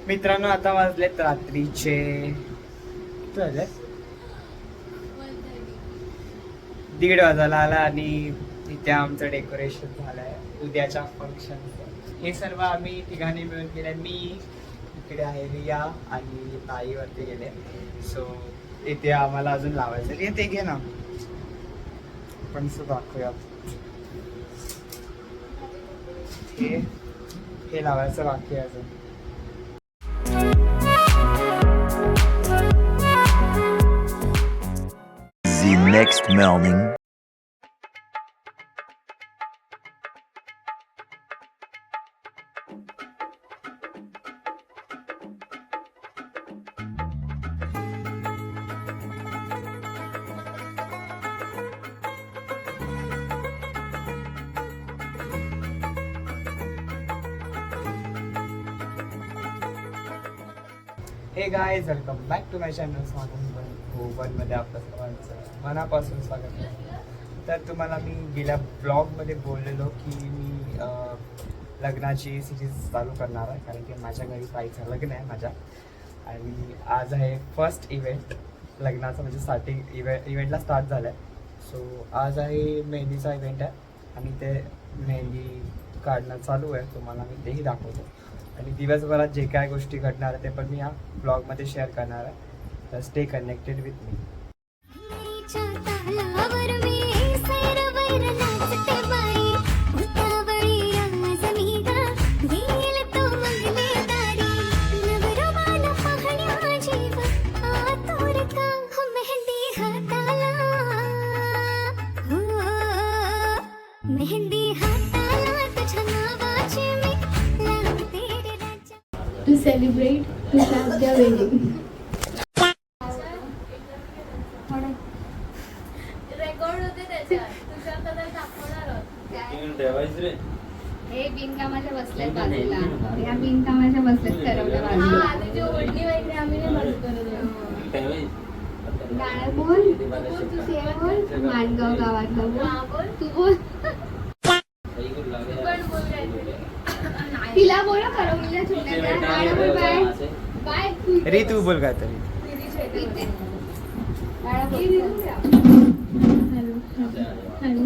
मित्रांनो आता वाजलेत रात्रीचे 1:30 वाजायला आला आणि इथे आमचं डेकोरेशन झालंय उद्याच्या फंक्शनचं. हे सर्व आम्ही तिघांनी मिळून केलंय. मी इकडे आहे, रिया आणि ताईवरती गेले. सो इथे आम्हाला अजून लावायचं. ते घे ना, पण सुद्धा दाखवूया. हे लावायचं बाकी आहे अजून. The next morning. Hey guys, welcome back to my channel मध्ये आपलं सर्वांचं मनापासून स्वागत आहे. तर तुम्हाला मी गेल्या ब्लॉगमध्ये बोललेलो की मी लग्नाची सिरीज चालू करणार आहे, कारण की माझ्या घरी ताईचं लग्न आहे माझ्या. आणि आज आहे फर्स्ट इव्हेंट लग्नाचा, म्हणजे स्टार्टिंग इव्हेंटला स्टार्ट झालं आहे. सो आज आहे मेहंदीचा इव्हेंट आहे आणि ते मेहंदी काढणं चालू आहे. तुम्हाला मी तेही दाखवतो आणि दिवसभरात जे काय गोष्टी घडणार आहे ते पण मी या ब्लॉगमध्ये शेअर करणार आहे. तर stay connected with me. To celebrate to have their wedding. Record होते त्याच्यात तुझ्या कदा दाखवणार हे बिनकामाच्या बसल्यात बाजूला, ह्या बिनकामाच्या बसल्यात ठरवल्या बाजूला. हा तुझी ओढणी वगैरे आम्ही नाही बंद करत. गाणं बोल, तू सेवा बोल, माणगाव गावातलं बोल, तू बोल. तू पण बोल काहीतरी. तिला बोल करवलीला छुट्ट्या द्या. गाणं बोल. Bye bye. रे तू बोल काय तरी. गाणं बोल. Hello hello.